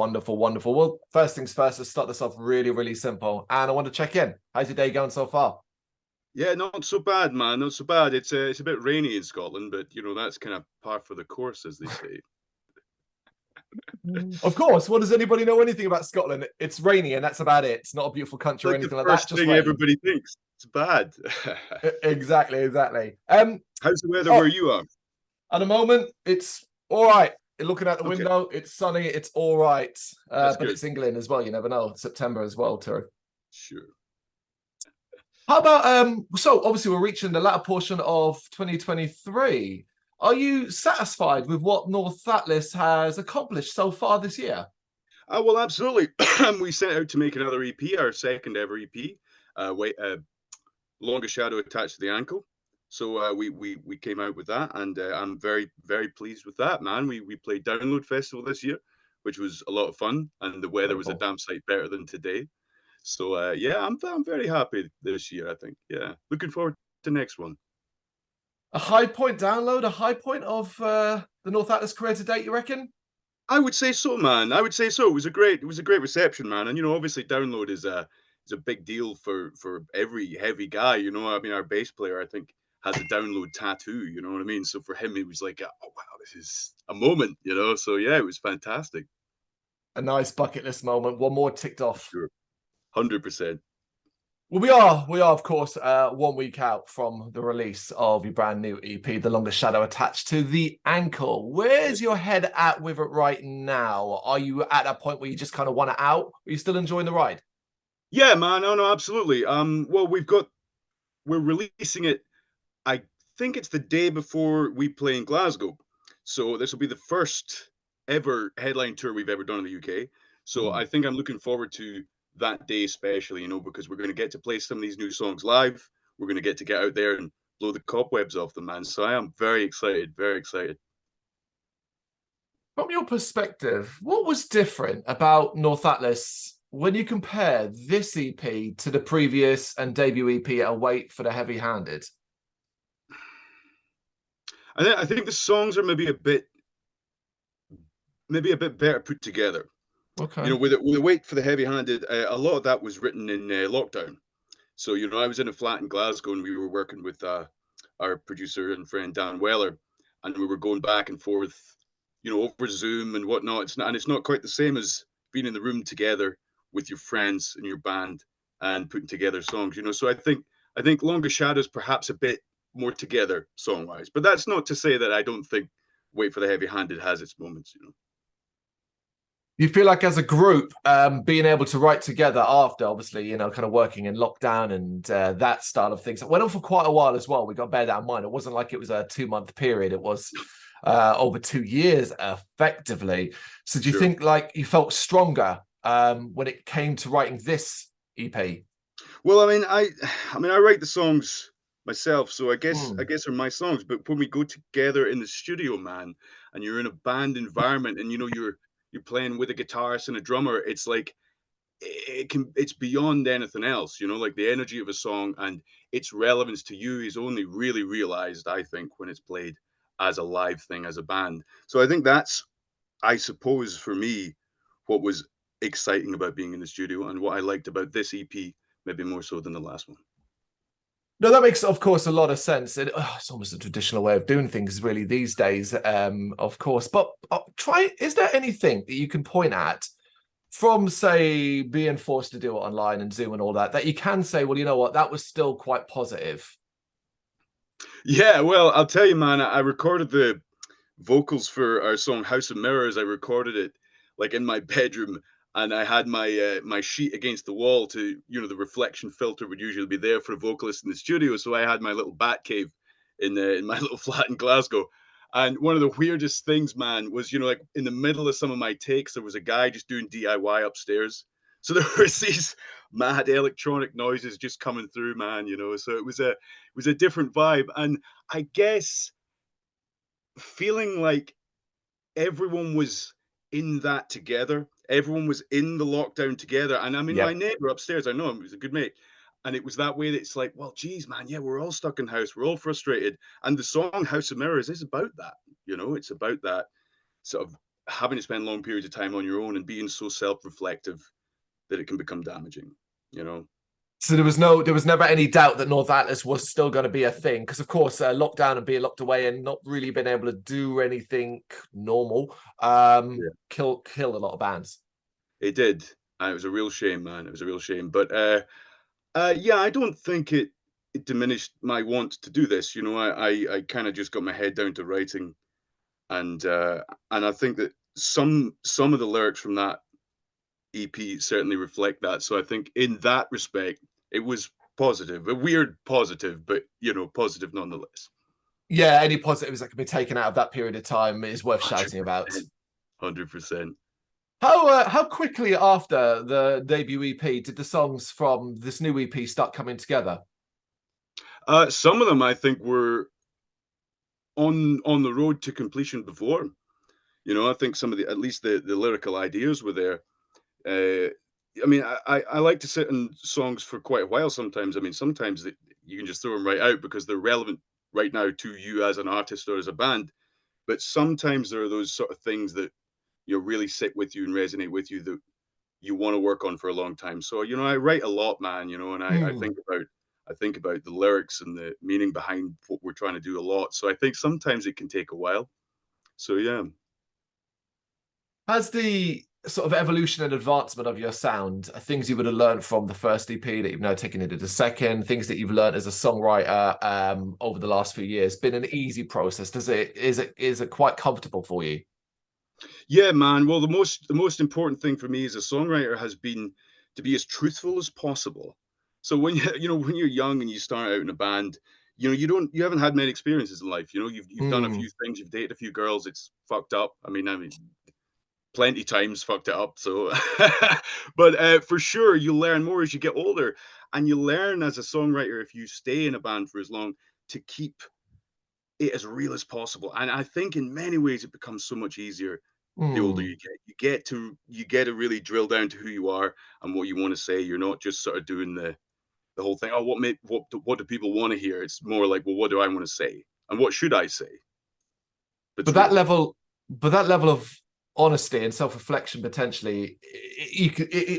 Wonderful, wonderful. Well, first things first, let's start this off really, really simple. And I want to check in. How's your day going so far? Yeah, not so bad, man. Not so bad. It's a bit rainy in Scotland, but you know that's kind of par for the course, as they say. Of course. Well, does anybody know anything about Scotland? It's rainy and that's about it. It's not a beautiful country or Like the anything like that, first just thing rain. everybody thinks. It's bad. Exactly, exactly. How's the weather where Oh, you are? at the moment, it's all right. Looking out the Okay, window, it's sunny, it's all right. that's But good. it's England as well. You never know. September as well, too. Sure. How about so obviously we're reaching the latter portion of 2023. Are you satisfied with what North Atlas has accomplished so far this year? Well, absolutely. We set out to make another EP, our second ever EP. Longest shadow attached to the ankle. So we came out with that, and I'm very pleased with that, man. We played Download Festival this year, which was a lot of fun, and the weather was a Wonderful. damn sight better than today. So yeah, I'm very happy this year. I think, yeah, looking forward to next one. A high point download, a high point of the North Atlas career to date, you reckon? I would say so, man. I would say so. It was a great reception, man. And you know, obviously, Download is a big deal for every heavy guy. You know, I mean, our bass player, I think, has a Download tattoo. You know what I mean? So for him, it was like, oh wow, this is a moment. You know, so yeah, it was fantastic. A nice bucket list moment. One more ticked off. Sure, 100%. Well, we are, of course, 1 week out from the release of your brand new EP, The Longest Shadow Attached to the Ankle. Where's your head at with it right now? Are you at that point where you just kind of want it out? Are you still enjoying the ride? Yeah, man. No, no, absolutely. Well, we're releasing it. I think it's the day before we play in Glasgow. So this will be the first ever headline tour we've ever done in the UK. So Mm. I think I'm looking forward to that day especially, you know, because we're going to get to play some of these new songs live. We're going to get out there and blow the cobwebs off them, man. So I am very excited, very excited. From your perspective, what was different about North Atlas when you compare this EP to the previous and debut EP, Await for the Heavy Handed? I think the songs are maybe a bit better put together. You Okay. know, with a Wait for the Heavy Handed, a lot of that was written in lockdown. So, you know, I was in a flat in Glasgow and we were working with our producer and friend Dan Weller, and we were going back and forth, you know, over Zoom and whatnot. It's not quite the same as being in the room together with your friends and your band and putting together songs, you know. So I think Longer Shadows perhaps a bit more together song wise, but that's not to say that I don't think Wait for the Heavy Handed has its moments, you know. You feel like as a group, being able to write together after, obviously, kind of working in lockdown and that style of things. It went on for quite a while as well. We got to bear that in mind. It wasn't like it was a 2 month period. It was over 2 years, effectively. So do you Sure. think like you felt stronger when it came to writing this EP? Well, I mean, I write the songs myself, so I guess I Mm. guess they're my songs. But when we go together in the studio, man, and you're in a band environment, and you know you're playing with a guitarist and a drummer, it's like it's beyond anything else. You know, like the energy of a song and its relevance to you is only really realized, I think, when it's played as a live thing as a band. So I think that's, I suppose, for me, what was exciting about being in the studio and what I liked about this EP, maybe more so than the last one. No, that makes, of course, a lot of sense. It's almost a traditional way of doing things, really, these days, of course. But is there anything that you can point at from, say, being forced to do it online and Zoom and all that, that you can say, well, you know what, that was still quite positive? Yeah, well, I'll tell you, man, I recorded the vocals for our song House of Mirrors. I recorded it like in my bedroom, and I had my sheet against the wall to, you know, the reflection filter would usually be there for a vocalist in the studio. So I had my little bat cave in my little flat in Glasgow. And one of the weirdest things, man, was, you know, like in the middle of some of my takes, there was a guy just doing DIY upstairs. So there was these mad electronic noises just coming through, man, you know. So it was a different vibe. And I guess feeling like everyone was in that together. Everyone was in the lockdown together. And I mean, my Yep. neighbor upstairs, I know him, he's a good mate. And it was that way that it's like, well, geez, man, yeah, we're all stuck in house. We're all frustrated. And the song House of Mirrors is about that. You know, it's about that sort of having to spend long periods of time on your own and being so self-reflective that it can become damaging, you know? So there was never any doubt that North Atlas was still going to be a thing, because of course lockdown and being locked away and not really being able to do anything normal Yeah. killed a lot of bands. It did. And it was a real shame, man. It was a real shame. But yeah, I don't think it diminished my want to do this. You know, I kind of just got my head down to writing, and I think that some of the lyrics from that EP certainly reflect that. So I think in that respect, it was positive, a weird positive, but you know, positive nonetheless. Yeah, any positives that can be taken out of that period of time is worth shouting about. 100%. 100%. How quickly after the debut EP did the songs from this new EP start coming together? Some of them I think were on the road to completion before. You know, I think some of the at least the lyrical ideas were there. Uh, I mean, I like to sit in songs for quite a while sometimes. I mean, sometimes you can just throw them right out because they're relevant right now to you as an artist or as a band. But sometimes there are those sort of things that you really sit with you and resonate with you that you want to work on for a long time. So, you know, I write a lot, man, you know, and Hmm. I think about the lyrics and the meaning behind what we're trying to do a lot. So I think sometimes it can take a while. So yeah. Has the sort of evolution and advancement of your sound, things you would have learned from the first EP that you've now taken into the second, things that you've learned as a songwriter over the last few years, been an easy process? Is it quite comfortable for you? Yeah, man. Well, the most important thing for me as a songwriter has been to be as truthful as possible. So when you know when you're young and you start out in a band, you know you haven't had many experiences in life. You know you've done a Hmm. few things, you've dated a few girls. It's fucked up. I mean, plenty times fucked it up. So, but for sure you learn more as you get older, and you learn as a songwriter if you stay in a band for as long to keep it as real as possible. And I think in many ways it becomes so much easier the older Hmm. you get. You get to really drill down to who you are and what you want to say. You're not just sort of doing the whole thing. Oh, what do people want to hear? It's more like, well, what do I want to say and what should I say? But It's that real. level, but that level of honesty and self-reflection potentially,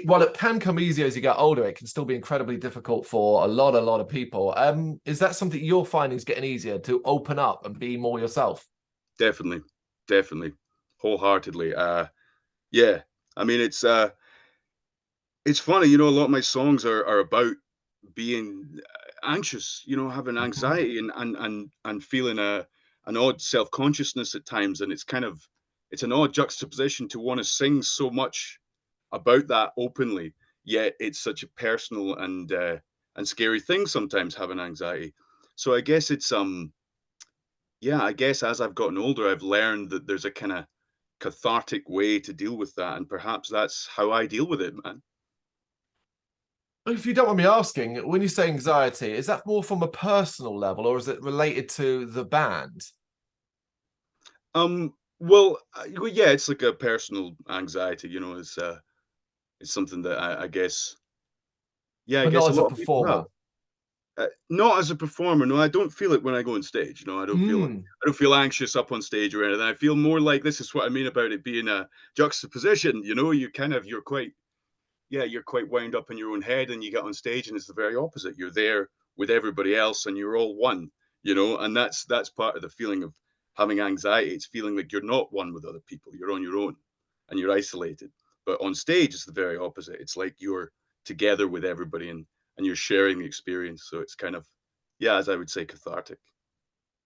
while it can come easier as you get older, it can still be incredibly difficult for a lot of people. Is that something you're finding is getting easier to open up and be more yourself? Definitely, definitely, wholeheartedly. Yeah. I mean, it's funny. You know, a lot of my songs are about being anxious, you know, having Mhm. anxiety and feeling an odd self-consciousness at times. And it's an odd juxtaposition to want to sing so much about that openly, yet it's such a personal and scary thing sometimes having anxiety. So I guess it's yeah, I guess as I've gotten older, I've learned that there's a kind of cathartic way to deal with that, and perhaps that's how I deal with it, man. If you don't mind me asking, when you say anxiety, is that more from a personal level or is it related to the band, Well, yeah, it's like a personal anxiety, you know, it's something that I guess, yeah, I but guess not a as a lot of people have. performer? Not as a performer, no, I don't feel it when I go on stage. No, Mm. I don't feel anxious up on stage or anything. I feel more like this is what I mean about it being a juxtaposition. You know, you're quite yeah, you're quite wound up in your own head, and you get on stage, and it's the very opposite. You're there with everybody else, and you're all one. You know, and that's part of the feeling of having anxiety. It's feeling like you're not one with other people. You're on your own, and you're isolated. But on stage, it's the very opposite. It's like you're together with everybody, and you're sharing the experience. So it's kind of, yeah, as I would say, cathartic.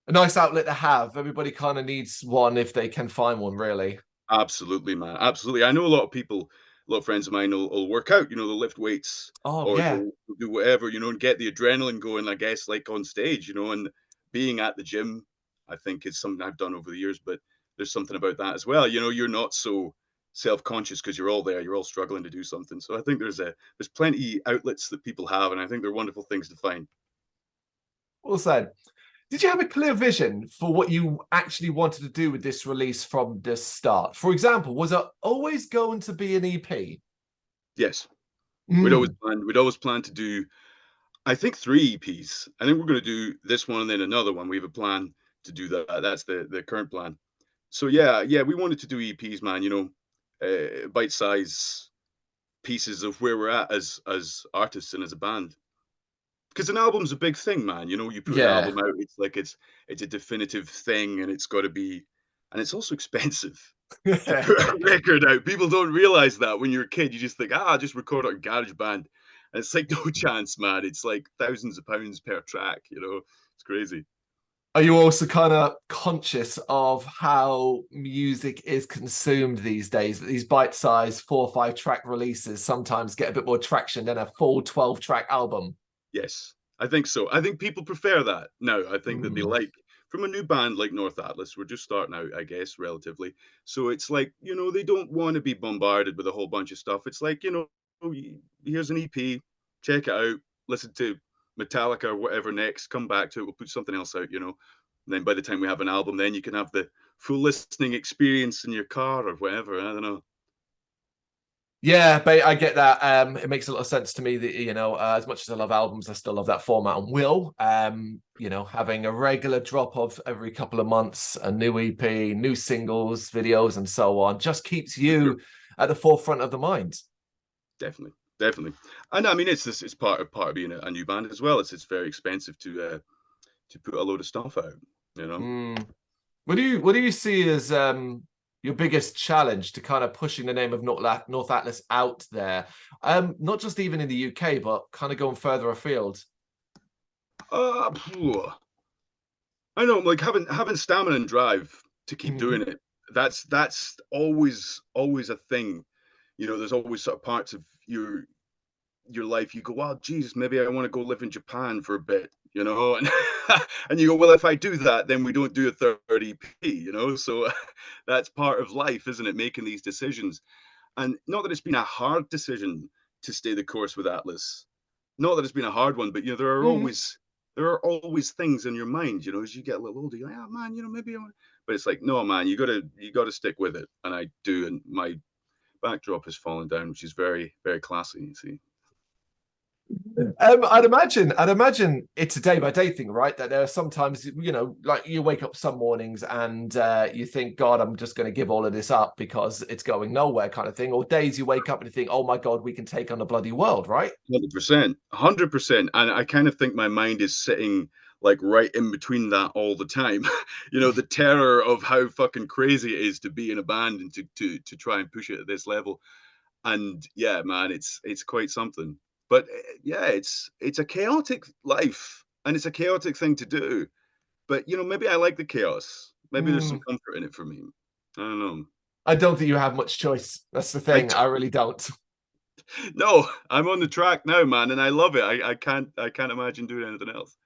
A nice outlet to have. Everybody kind of needs one if they can find one, really. Absolutely, man. Absolutely. I know a lot of people, a lot of friends of mine will work out, you know, they'll lift weights Oh, or yeah. they'll do whatever, you know, and get the adrenaline going, I guess, like on stage, you know, and being at the gym, I think is something I've done over the years, but there's something about that as well. You know, you're not so self-conscious because you're all there, you're all struggling to do something. So I think there's plenty outlets that people have, and I think they're wonderful things to find. Well said. Did you have a clear vision for what you actually wanted to do with this release from the start? For example, was it always going to be an EP? Yes. Mm. We'd always planned to do I think 3 EPs. I think we're gonna do this one and then another one. We have a plan to do that. That's the current plan. So yeah, we wanted to do EPs, man. Bite size pieces of where we're at as artists and as a band. Because an album's a big thing, man. You put an Yeah. album out, it's like it's a definitive thing, and it's got to be, and it's also expensive to put a record out. People don't realize that when you're a kid, you just think, I'll just record it on GarageBand, and it's like no chance, man. It's like thousands of pounds per track. It's crazy. Are you also kind of conscious of how music is consumed these days? These bite-sized 4 or 5 track releases sometimes get a bit more traction than a full 12-track album. Yes, I think so. I think people prefer that now. I think that they Mm. like from a new band like North Atlas. We're just starting out, I guess, relatively. So it's like, they don't want to be bombarded with a whole bunch of stuff. It's like, here's an EP, check it out, listen to Metallica or whatever next, come back to it, we'll put something else out. And then by the time we have an album, then you can have the full listening experience in your car or whatever. I don't know. Yeah, but I get that. It makes a lot of sense to me that, as much as I love albums, I still love that format and will. Having a regular drop of every couple of months, a new EP, new singles, videos, and so on, just keeps Sure. you at the forefront of the mind. Definitely, definitely. And I mean, it's part of being a new band as well. It's very expensive to put a load of stuff out, you know. Mm. What do you see as your biggest challenge to kind of pushing the name of North Atlas out there? Not just even in the UK, but kind of going further afield. Phew. I know, like having stamina and drive to keep Mm. doing it. That's always a thing. There's always sort of parts of your life you go, well, geez, maybe I want to go live in Japan for a bit, and and you go, well, if I do that, then we don't do a third EP. So that's part of life, isn't it? Making these decisions, and not that it's been a hard decision to stay the course with Atlas, not that it's been a hard one, but Mm. there are always things in your mind, as you get a little older, you're like, oh man, maybe I want, but it's like, no, man, you gotta stick with it, and I do, and my backdrop has fallen down, which is very, very classy, you see. I'd imagine it's a day by day thing, right? That there are sometimes, like you wake up some mornings and you think, God, I'm just going to give all of this up because it's going nowhere, kind of thing. Or days you wake up and you think, oh my God, we can take on the bloody world, right? 100%, 100%. And I kind of think my mind is sitting like right in between that all the time. The terror of how fucking crazy it is to be in a band and to try and push it at this level. And yeah, man, it's quite something. But yeah, it's a chaotic life and it's a chaotic thing to do. But maybe I like the chaos. Maybe there's some Mm, comfort in it for me. I don't know. I don't think you have much choice. That's the I thing. I really don't. no, I'm on the track now, man, and I love it. I can't imagine doing anything else.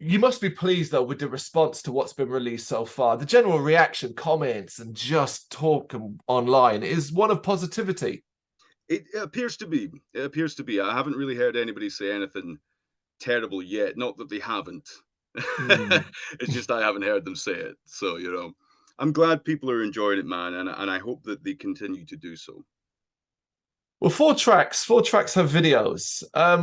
You must be pleased though with the response to what's been released so far. The general reaction, comments, and just talk online is one of positivity. It appears to be. It appears to be. I haven't really heard anybody say anything terrible yet. Not that they haven't. Mm. It's just I haven't heard them say it. So, I'm glad people are enjoying it, man, and I hope that they continue to do so. Well, 4 tracks. 4 tracks have videos.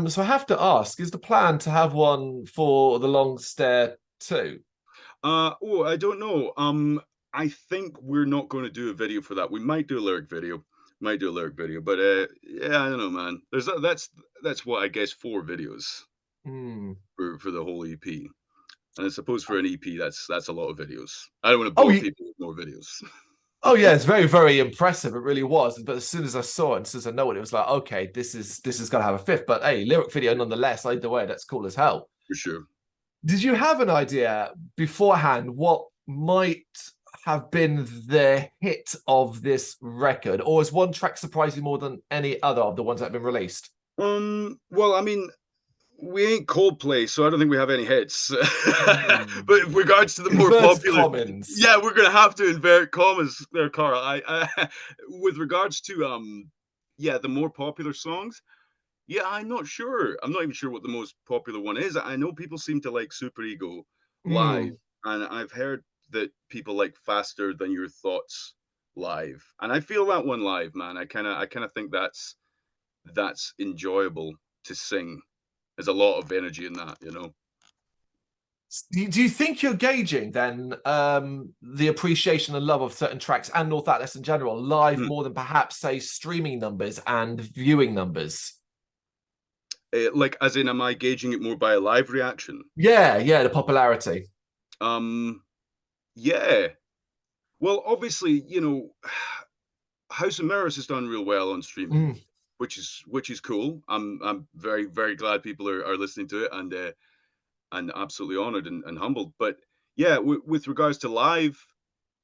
So I have to ask: is the plan to have one for the long stare too? Oh, I don't know. I think we're not going to do a video for that. We might do a lyric video. Might do a lyric video, but yeah, I don't know, man. That's what I guess 4 videos Hmm. for the whole EP. And I suppose for an EP, that's a lot of videos. I don't want to Oh, bore people with more videos. oh yeah, it's very, very impressive. It really was. But as soon as I saw it, and as soon as I know it, it was like, okay, this is gonna have a fifth. But hey, lyric video nonetheless. Either way, that's cool as hell. For sure. Did you have an idea beforehand what might have been the hit of this record, or has one track surprised you more than any other of the ones that have been released? Well, I mean, we ain't Coldplay, so I don't think we have any hits. Hmm. But in regards to the more Inverted popular, commas. yeah, we're gonna have to invert commas there, Carl. With regards to yeah, the more popular songs, yeah, I'm not sure. I'm not even sure what the most popular one is. I know people seem to like Super Ego live, Mm. and I've heard that people like Faster Than Your Thoughts live, and I feel that one live, man. I kind of think that's enjoyable to sing. There's a lot of energy in that. Do you think you're gauging then the appreciation and love of certain tracks and North Atlas in general live Hmm. more than perhaps say streaming numbers and viewing numbers? Like, as in, am I gauging it more by a live reaction? Yeah, yeah, the popularity. Um, yeah. Well, obviously, House of Mirrors has done real well on streaming, Mm. which is cool. I'm very very glad people are listening to it, and absolutely honored and humbled. But yeah, with regards to live,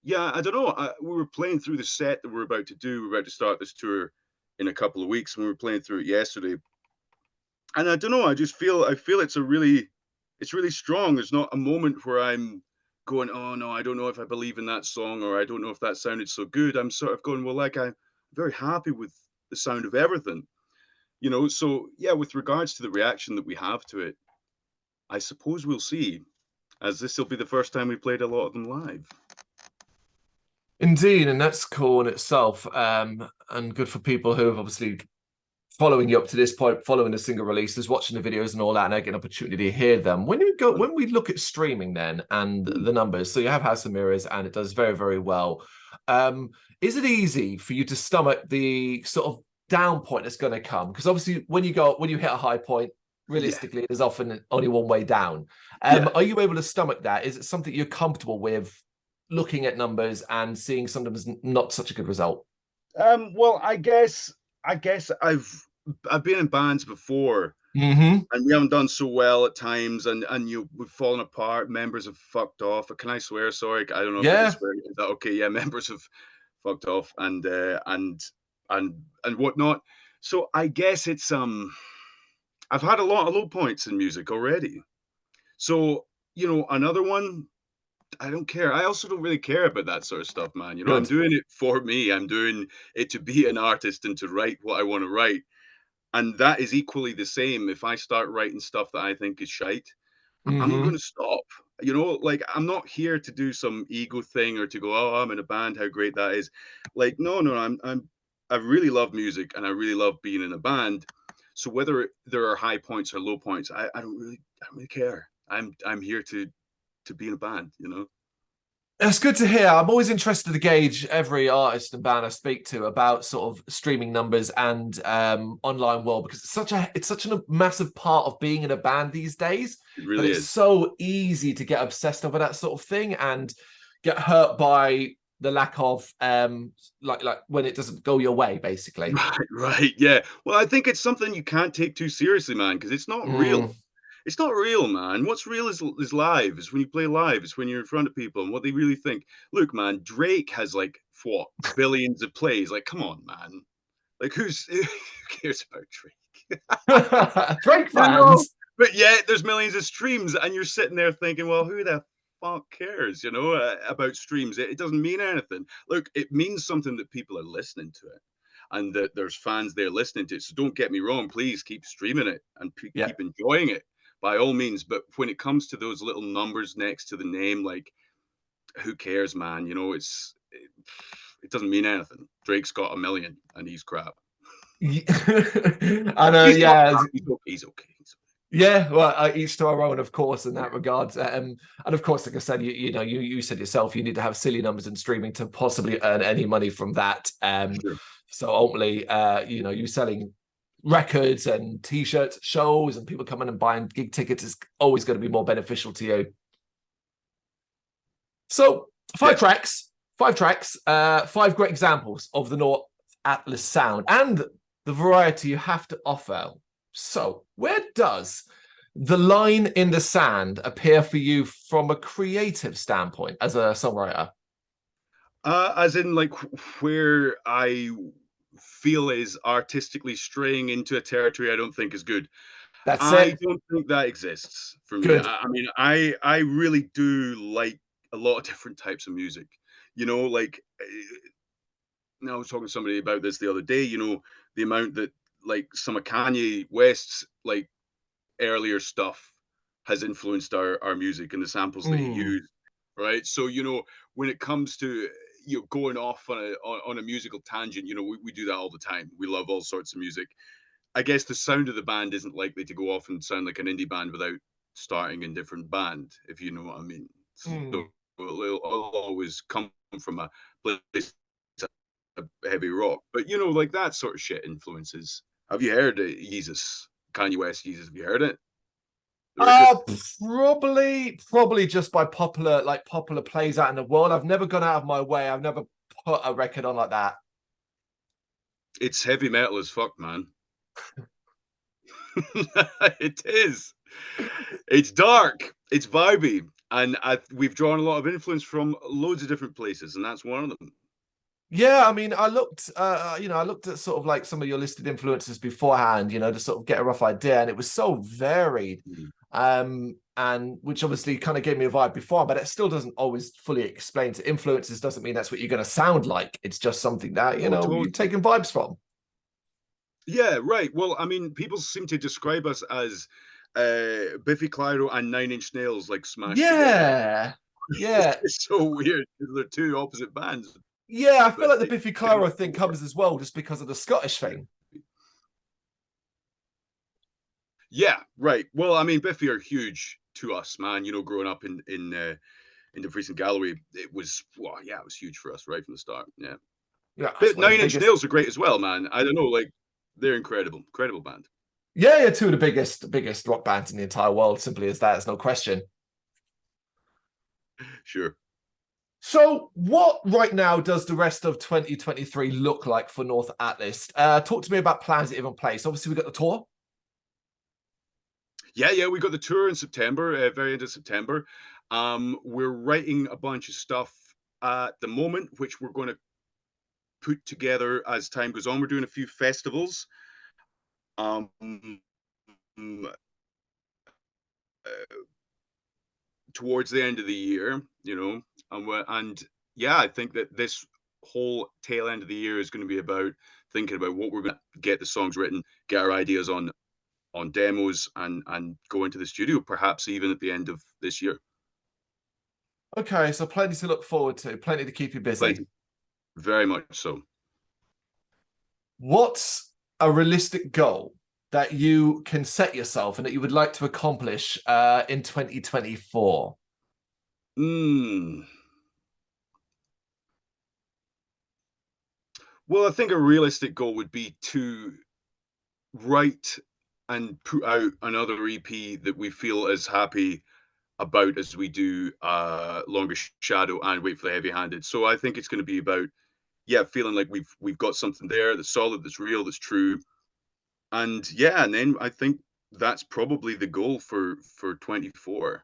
yeah, I don't know. We were playing through the set that we're about to do. We're about to start this tour in a couple of weeks, and we were playing through it yesterday. And I don't know. I feel it's really strong. There's not a moment where I'm going, oh no, I don't know if I believe in that song, or I don't know if that sounded so good. I'm sort of going, well, like, I'm very happy with the sound of everything. So yeah, with regards to the reaction that we have to it, I suppose we'll see, as this will be the first time we played a lot of them live. Indeed, and that's cool in itself, and good for people who have obviously following you up to this point, following the single releases, watching the videos and all that, and I get an opportunity to hear them. When we look at streaming then and Mm. the numbers, so you have House of Mirrors and it does very, very well. Is it easy for you to stomach the sort of down point that's going to come? Because obviously when you hit a high point, Yeah, realistically, there's often only one way down. yeah. Are you able to stomach that? Is it something you're comfortable with looking at numbers and seeing sometimes not such a good result? Well, I guess I've been in bands before, Mm-hmm. and we haven't done so well at times, and we've fallen apart. Members have fucked off. Can I swear? Sorry, I don't know if I can Yeah. swear. Is that okay? Yeah, members have fucked off, and whatnot. So I guess I've had a lot of low points in music already. So another one. I don't care. I also don't really care about that sort of stuff, man. I'm Good. doing it for me. I'm doing it to be an artist and to write what I want to write. And that is equally the same. If I start writing stuff that I think is shite, I'm not going Mm-hmm. to stop. Like, I'm not here to do some ego thing or to go, oh, I'm in a band, how great that is. Like, no, no, I really love music and I really love being in a band. So whether there are high points or low points, I don't really care. I'm here to be in a band. That's good to hear. I'm always interested to gauge every artist and band I speak to about sort of streaming numbers and online world because it's such a massive part of being in a band these days. It But really it's is. so easy to get obsessed over that sort of thing and get hurt by the lack of like when it doesn't go your way, basically. Right, right, yeah. Well, I think it's something you can't take too seriously, man, because it's not Mm, real. It's not real, man. What's real is live. It's when you play live. It's when you're in front of people and what they really think. Look, man, Drake has like what billions of plays. Like, come on, man. Like, who cares about Drake? Drake You know, fans. but yet there's millions of streams, and you're sitting there thinking, well, who the fuck cares, about streams? It doesn't mean anything. Look, it means something that people are listening to it, and that there's fans there listening to it. So don't get me wrong, please keep streaming it and Yeah. keep enjoying it by all means. But when it comes to those little numbers next to the name, like, who cares, man? It doesn't mean anything. Drake's got a million, and he's crap. I know, He's not yeah. crap. He's okay. He's okay. Yeah, well, each to our own, of course, in that regard. And of course, like I said, you said yourself, you need to have silly numbers in streaming to possibly earn any money from that. Sure. So ultimately, you selling records and t-shirts, shows, and people coming and buying gig tickets is always going to be more beneficial to you. So Yeah. five tracks, five great examples of the North Atlas sound and the variety you have to offer. So, where does the line in the sand appear for you from a creative standpoint as a songwriter? As in, like, where I feel is artistically straying into a territory I don't think is good. That's I it. don't think that exists for me. Good. I mean, I really do like a lot of different types of music. Like, I was talking to somebody about this the other day. The amount that, like, some of Kanye West's, like, earlier stuff has influenced our music and the samples that he Mm. used, right? So, when it comes to going off on a musical tangent, we do that all the time. We love all sorts of music. I guess the sound of the band isn't likely to go off and sound like an indie band without starting in different band, if you know what I mean. So Mm. it'll always come from a place of heavy rock, but you know, like that sort of shit influences. Have you heard Yeezus? Kanye West Yeezus? Have you heard it? The record? Probably just by popular plays out in the world. I've never gone out of my way. I've never put a record on like that. It's heavy metal as fuck, man. It is. It's dark. It's vibey, and we've drawn a lot of influence from loads of different places, and that's one of them. Yeah, I mean, I looked at sort of like some of your listed influences beforehand, to sort of get a rough idea, and it was so varied. Mhm. And which obviously kind of gave me a vibe before, but it still doesn't always fully explain to influences. Doesn't mean that's what you're going to sound like. It's just something that, Oh, totally. you're taking vibes from. Yeah, right. Well, I mean, people seem to describe us as Biffy Clyro and Nine Inch Nails like smashed together. Yeah. Yeah. It's so weird 'cause they're two opposite bands, Yeah, I feel but like the they Biffy came Clyro up thing together. comes as well just because of the Scottish thing. Yeah, right. Well, I mean, Biffy are huge to us, man. You know, growing up in the Freezing Gallery, it was well, yeah, it was huge for us right from the start. Yeah, Yeah, that's but one of the Nine Inch biggest. Nails are great as well, man. I don't know, like they're incredible, incredible band. Yeah, two of the biggest rock bands in the entire world. Simply as that, it's no question. Sure. So, what right now does the rest of 2023 look like for North Atlas? Talk to me about plans that you have in place. Obviously, we got the tour. Yeah, we got the tour in September, very end of September. We're writing a bunch of stuff at the moment, which we're going to put together as time goes on. We're doing a few festivals. Um, Towards the end of the year, and yeah, I think that this whole tail end of the year is going to be about thinking about what we're going to get the songs written, get our ideas on demos, and go into the studio, perhaps even at the end of this year. Okay, so plenty to look forward to, plenty to keep you busy. Plenty, very much so. What's a realistic goal that you can set yourself and that you would like to accomplish in 2024? Well, I think a realistic goal would be to write and put out another EP that we feel as happy about as we do Longest Shadow and Wait for the Heavy Handed. So I think it's going to be about feeling like we've got something there that's solid, that's real, that's true. And yeah, and then I think that's probably the goal for 24.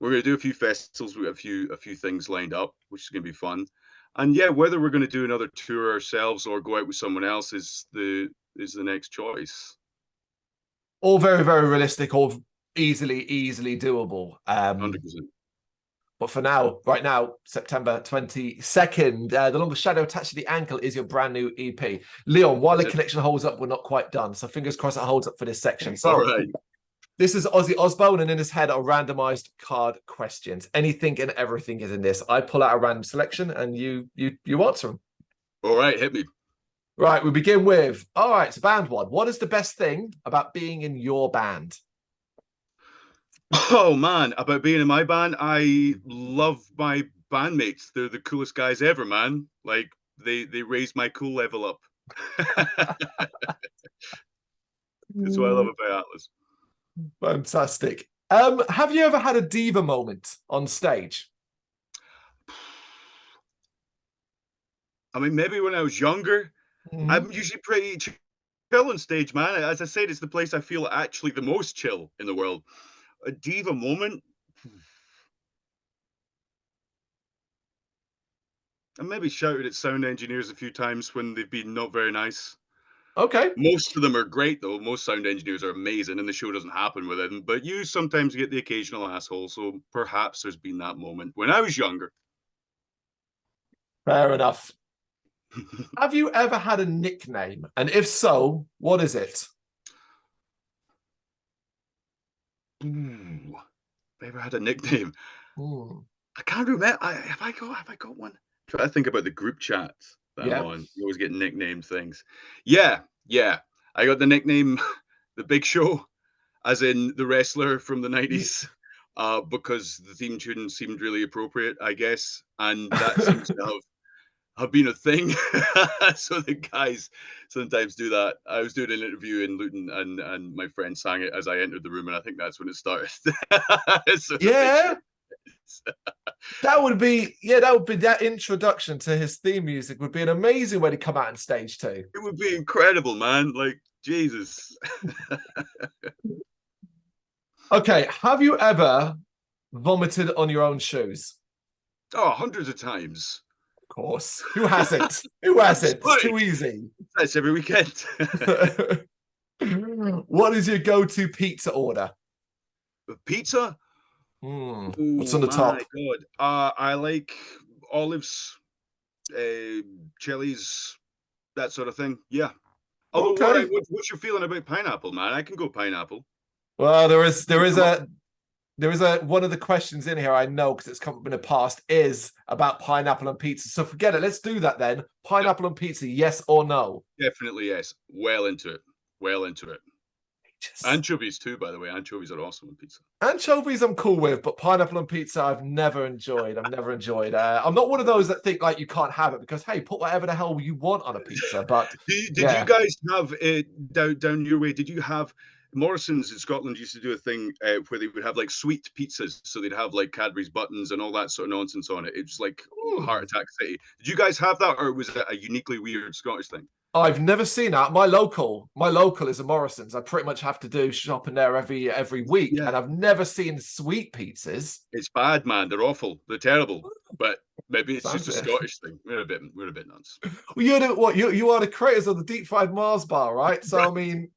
We're going to do a few festivals, we got a few things lined up, which is going to be fun. And yeah, whether we're going to do another tour ourselves or go out with someone else is the next choice. All very, very realistic, all easily doable. 100%. But for now, right now, September 22nd, The Longest Shadow Attached to the Ankle is your brand new EP. Leon, while the connection holds up, we're not quite done. So fingers crossed it holds up for this section. So all right. This is Ozzy Osbourne, and in his head are randomized card questions. Anything and everything is in this. I pull out a random selection and you answer them. All right, hit me. Right, we begin with, all right, so band one. What is the best thing about being in your band? Oh man, about being in my band, I love my bandmates. They're the coolest guys ever, man. Like they raised my cool level up. That's what I love about Atlas. Fantastic. Have you ever had a diva moment on stage? I mean, maybe when I was younger. I'm usually pretty chill on stage, man. As I said, it's the place I feel actually the most chill in the world. A diva moment. I maybe shouted at sound engineers a few times when they've been not very nice. Okay. Most of them are great, though. Most sound engineers are amazing, and the show doesn't happen without them. But you sometimes get the occasional asshole, so perhaps there's been that moment when I was younger. Fair enough. Have you ever had a nickname? And if so, what is it? Ooh, ever had a nickname? Ooh. I can't remember. Have I got one? Try to think about the group chats that I'm on. You always get nickname things. Yeah. I got the nickname The Big Show. as in the wrestler from the 90s, because the theme tune seemed really appropriate, I guess, and that seems to have been a thing. So the guys sometimes do that. I was doing an interview in Luton, and my friend sang it as I entered the room, and I think that's when it started. So the Yeah, picture is that would be, yeah, that would be, that introduction to his theme music would be an amazing way to come out on stage too. it would be incredible, man, like, Jesus. Okay, have you ever vomited on your own shoes? Oh, hundreds of times. Of course. Who hasn't? Who hasn't? It's Absolutely. too easy. That's every weekend. What is your go-to pizza order? Pizza? What's Oh on the top? my god. I like olives, chilies, that sort of thing. Yeah. Although, Okay. what's your feeling about pineapple, man? I can go pineapple. Well, there is a one of the questions in here I know because it's come up in the past is about pineapple and pizza. So forget it. Let's do that then. Pineapple and pizza, yes or no? Definitely yes. Well into it. Well into it. Just... Anchovies too, by the way. Anchovies are awesome on pizza. Anchovies I'm cool with, but pineapple and pizza I've never enjoyed. I'm not one of those that think like you can't have it because hey, put whatever the hell you want on a pizza. But Did yeah. you guys have it down your way? Did you have Morrison's in Scotland used to do a thing where they would have like sweet pizzas, so they'd have like Cadbury's buttons and all that sort of nonsense on it. It was like Heart Attack City. Did you guys have that, or was it a uniquely weird Scottish thing? I've never seen that. My local is a Morrison's. I pretty much have to do shopping there every week, Yeah. and I've never seen sweet pizzas. It's bad, man. They're awful. They're terrible. But maybe it's just a Scottish thing. We're a bit nuts. Well, you are the creators of the deep fried Mars bar, right? So I mean,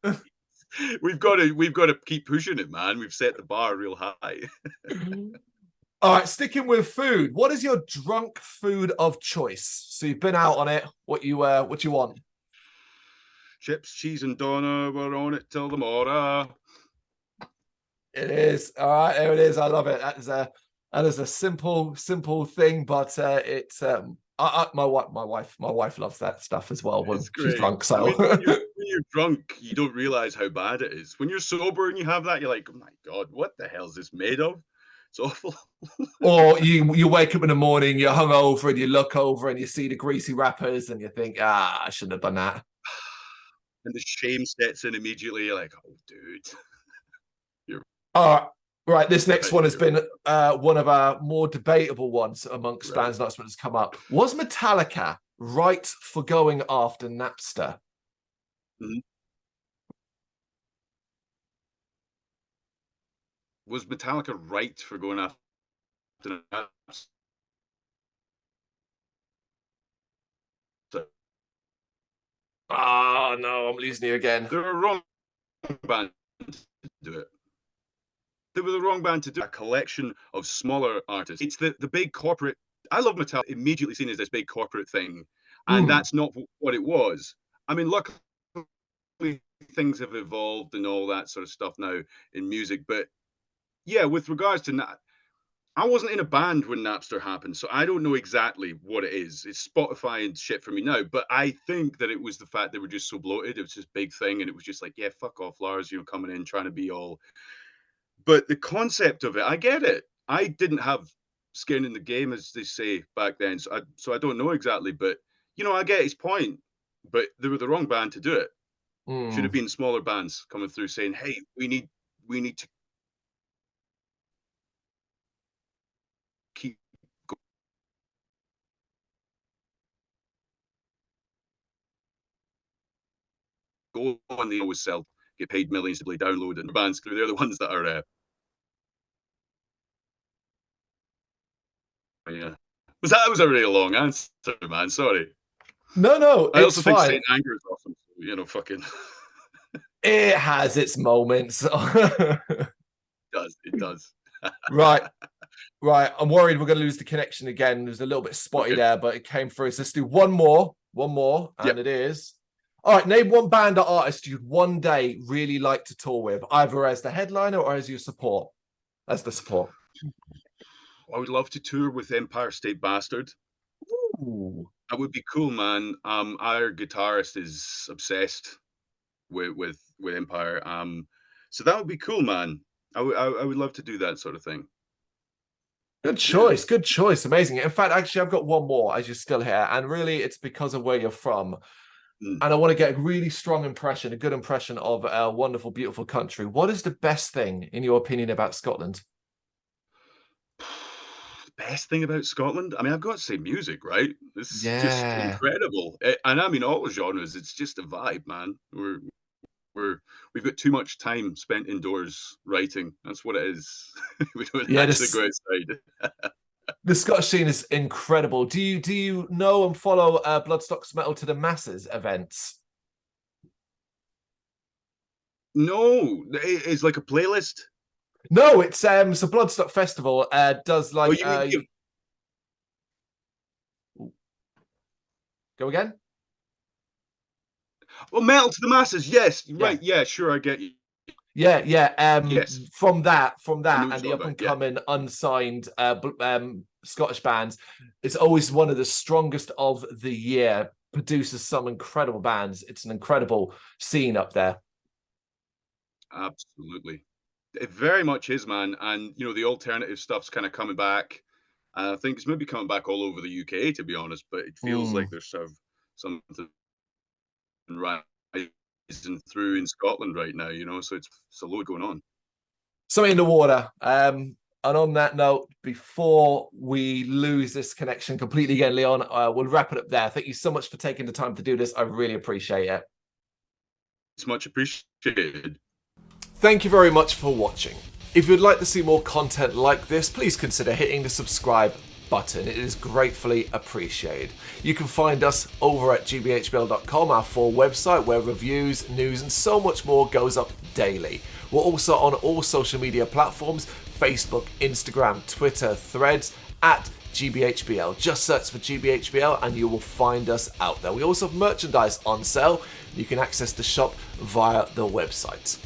we've got to keep pushing it, man. We've set the bar real high. All right, sticking with food. What is your drunk food of choice? So you've been out on it. What you want? Chips, cheese, and doner. We're on it till the morrow. It is. All right, there it is. I love it. That is a simple thing, but it's my wife loves that stuff as well when she's drunk. So I mean, when you're drunk, you don't realize how bad it is. When you're sober and you have that, you're like, oh my god, what the hell is this made of? It's awful. Or you wake up in the morning, you're hungover, and you look over and you see the greasy wrappers, and you think, I shouldn't have done that. And the shame sets in immediately. You're like, oh, dude. All right. Right, this next one has been one of our more debatable ones amongst bands that's when it's come up. Was Metallica right for going after Napster? Mm-hmm. Was Metallica right for going after Napster? Oh, no, I'm losing you again. They're a wrong band to do it. They were the wrong band to do a collection of smaller artists. It's the big corporate. I love Metallica, immediately seen as this big corporate thing, and that's not what it was. I mean, luckily things have evolved and all that sort of stuff now in music, but yeah, with regards to I wasn't in a band when Napster happened, so I don't know exactly what it is. It's Spotify and shit for me now, but I think that it was the fact they were just so bloated. It was this big thing, and it was just like, yeah, fuck off, Lars, coming in trying to be all. But the concept of it, I get it. I didn't have skin in the game, as they say back then, so I don't know exactly. But I get his point. But they were the wrong band to do it. Should have been smaller bands coming through saying, "Hey, we need to keep going." They always sell, get paid millions to play download, and bands through. They're the ones that are. Yeah. That was a really long answer, man. Sorry. No, I also think fine. Saint Anger is awesome. So, fucking. It has its moments. It does. Right. I'm worried we're going to lose the connection again. There's a little bit spotty there, but it came through. So let's do one more, and it is. All right, name one band or artist you'd one day really like to tour with, either as the headliner or as your support. As the support. I would love to tour with Empire State Bastard. Ooh. That would be cool, man. Our guitarist is obsessed with Empire. So that would be cool, man. I would love to do that sort of thing. Good Yeah. choice. Good choice. Amazing. In fact, actually, I've got one more as you're still here. And really, it's because of where you're from. Mm. And I want to get a really strong impression, a good impression of a wonderful, beautiful country. What is the best thing, in your opinion, about Scotland? Best thing about Scotland? I mean, I've got to say music, right? It's just Yeah. incredible. And I mean all genres, it's just a vibe, man. We're we've got too much time spent indoors writing. That's what it is. We don't Yeah, actually this go outside. the Scottish scene is incredible. Do you know and follow Bloodstock's Metal to the Masses events? No, it's like a playlist. No, it's so Bloodstock Festival does Oh, like you mean you go again? oh, Metal to the Masses, yes, Yeah. right, yeah, sure, I get you. Yeah, yeah. Yes, From that, I know what and the you're up talking and about, yeah. coming unsigned Scottish bands, it's always one of the strongest of the year. Produces some incredible bands. It's an incredible scene up there. Absolutely. It very much is, man, and, the alternative stuff's kinda coming back. I think it's maybe coming back all over the UK, to be honest, but it feels like Mm. there's sort of something rising through in Scotland right now, so it's a lot going on. Something in the water. And on that note, before we lose this connection completely again, Leon, we'll wrap it up there. Thank you so much for taking the time to do this. I really appreciate it. It's much appreciated. Thank you very much for watching. If you'd like to see more content like this, please consider hitting the subscribe button. It is gratefully appreciated. You can find us over at gbhbl.com, our full website where reviews, news and so much more goes up daily. We're also on all social media platforms, Facebook, Instagram, Twitter, Threads, at gbhbl. Just search for gbhbl and you will find us out there. We also have merchandise on sale. You can access the shop via the website.